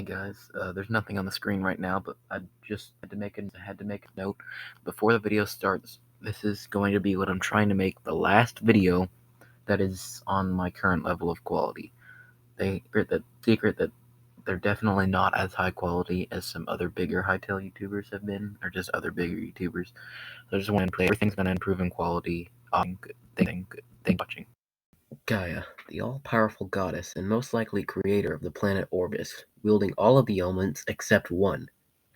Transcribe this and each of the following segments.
Hey guys, there's nothing on the screen right now, but I just had to make a note before the video starts. This is going to be what I'm trying to make the last video that is on my current level of quality. Secret that they're definitely not as high quality as some other bigger Hytale YouTubers have been, or just other bigger YouTubers. So I just want to play. Everything's gonna improve in quality. Thanks for watching. Gaia, the all-powerful goddess and most likely creator of the planet Orbis, wielding all of the elements except one,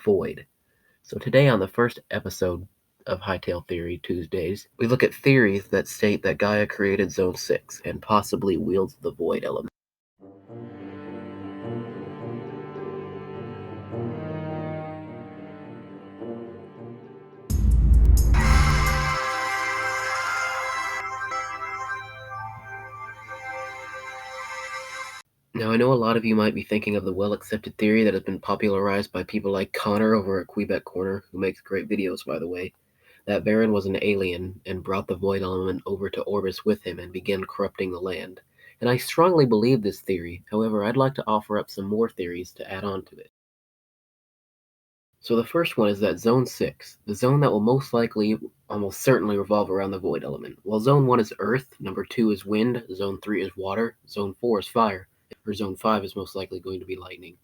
void. So today on the first episode of Hytale Theory Tuesdays, we look at theories that state that Gaia created Zone 6 and possibly wields the void element. Now, I know a lot of you might be thinking of the well-accepted theory that has been popularized by people like Connor over at Quebec Corner, who makes great videos, by the way, that Varen was an alien and brought the void element over to Orbis with him and began corrupting the land. And I strongly believe this theory. However, I'd like to offer up some more theories to add on to it. So the first one is that Zone 6, the zone that will most likely, almost certainly revolve around the void element. While Zone 1 is Earth, number 2 is Wind, Zone 3 is Water, Zone 4 is Fire, or Zone 5 is most likely going to be Lightning.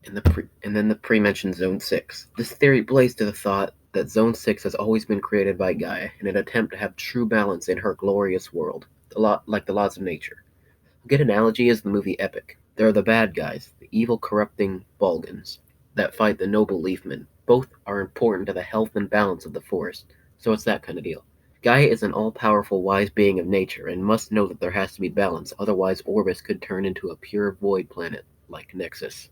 And then the pre-mentioned Zone 6. This theory plays to the thought that Zone 6 has always been created by Gaia in an attempt to have true balance in her glorious world, a lot like the laws of nature. A good analogy is the movie Epic. There are the bad guys, the evil corrupting Balgans, that fight the noble Leafmen. Both are important to the health and balance of the forest, so it's that kind of deal. Gaia is an all-powerful wise being of nature and must know that there has to be balance, otherwise Orbis could turn into a pure void planet, like Nexus.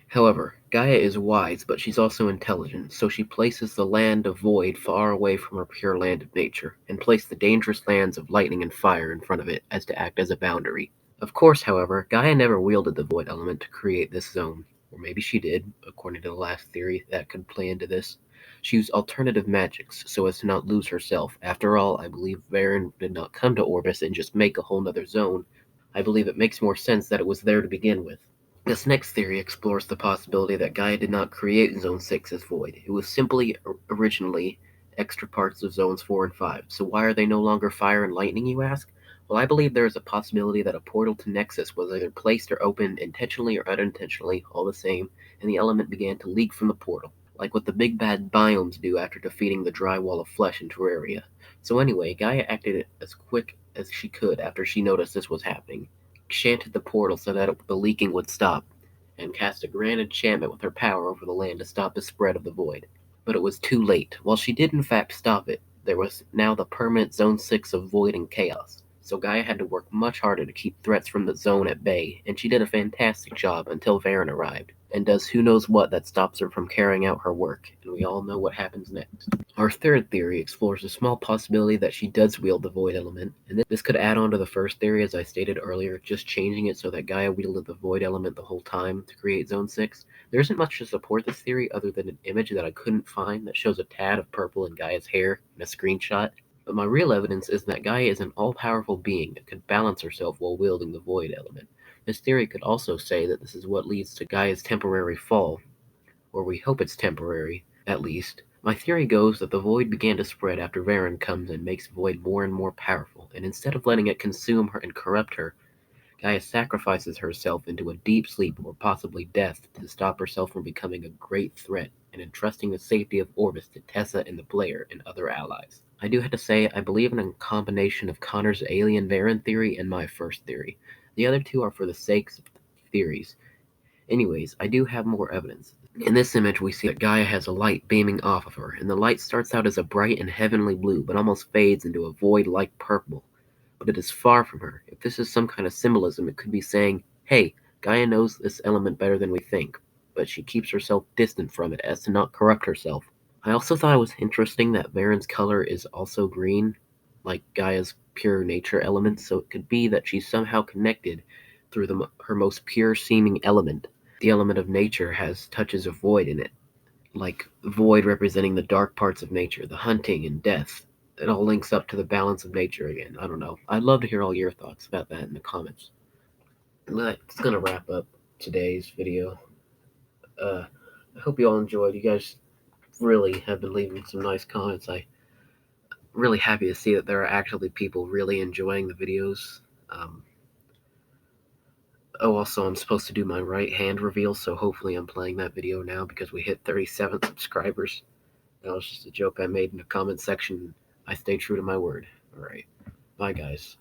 However, Gaia is wise, but she's also intelligent, so she places the land of void far away from her pure land of nature, and placed the dangerous lands of lightning and fire in front of it as to act as a boundary. Of course, however, Gaia never wielded the void element to create this zone. Or maybe she did, according to the last theory that could play into this. She used alternative magics so as to not lose herself. After all, I believe Varen did not come to Orbis and just make a whole nother zone. I believe it makes more sense that it was there to begin with. This next theory explores the possibility that Gaia did not create Zone 6 as void. It was simply originally extra parts of Zones 4 and 5. So why are they no longer fire and lightning, you ask? Well, I believe there is a possibility that a portal to Nexus was either placed or opened intentionally or unintentionally, all the same, and the element began to leak from the portal, like what the big bad biomes do after defeating the dry wall of flesh in Terraria. So anyway, Gaia acted as quick as she could after she noticed this was happening, enchanted the portal so that the leaking would stop, and cast a grand enchantment with her power over the land to stop the spread of the void. But it was too late. While she did in fact stop it, there was now the permanent Zone 6 of void and chaos. So Gaia had to work much harder to keep threats from the zone at bay, and she did a fantastic job until Varen arrived, and does who knows what that stops her from carrying out her work, and we all know what happens next. Our third theory explores a small possibility that she does wield the void element, and this could add on to the first theory as I stated earlier, just changing it so that Gaia wielded the void element the whole time to create Zone 6. There isn't much to support this theory other than an image that I couldn't find that shows a tad of purple in Gaia's hair in a screenshot. But my real evidence is that Gaia is an all-powerful being that could balance herself while wielding the void element. This theory could also say that this is what leads to Gaia's temporary fall, or we hope it's temporary, at least. My theory goes that the void began to spread after Varen comes and makes void more and more powerful, and instead of letting it consume her and corrupt her, Gaia sacrifices herself into a deep sleep or possibly death to stop herself from becoming a great threat and entrusting the safety of Orbis to Tessa and the player and other allies. I do have to say, I believe in a combination of Connor's alien Varen theory and my first theory. The other two are for the sakes of theories. Anyways, I do have more evidence. In this image, we see that Gaia has a light beaming off of her, and the light starts out as a bright and heavenly blue, but almost fades into a void-like purple. But it is far from her. If this is some kind of symbolism, it could be saying, hey, Gaia knows this element better than we think, but she keeps herself distant from it as to not corrupt herself. I also thought it was interesting that Varen's color is also green, like Gaia's pure nature element, so it could be that she's somehow connected through her most pure-seeming element. The element of nature has touches of void in it, like void representing the dark parts of nature, the hunting and death. It all links up to the balance of nature again. I don't know. I'd love to hear all your thoughts about that in the comments. That's gonna wrap up today's video. I hope you all enjoyed. You guys really have been leaving some nice comments. I'm really happy to see that there are actually people really enjoying the videos. Also, I'm supposed to do my right hand reveal, so hopefully I'm playing that video now because we hit 37 subscribers. That was just a joke I made in the comment section. I stay true to my word. Alright. Bye, guys.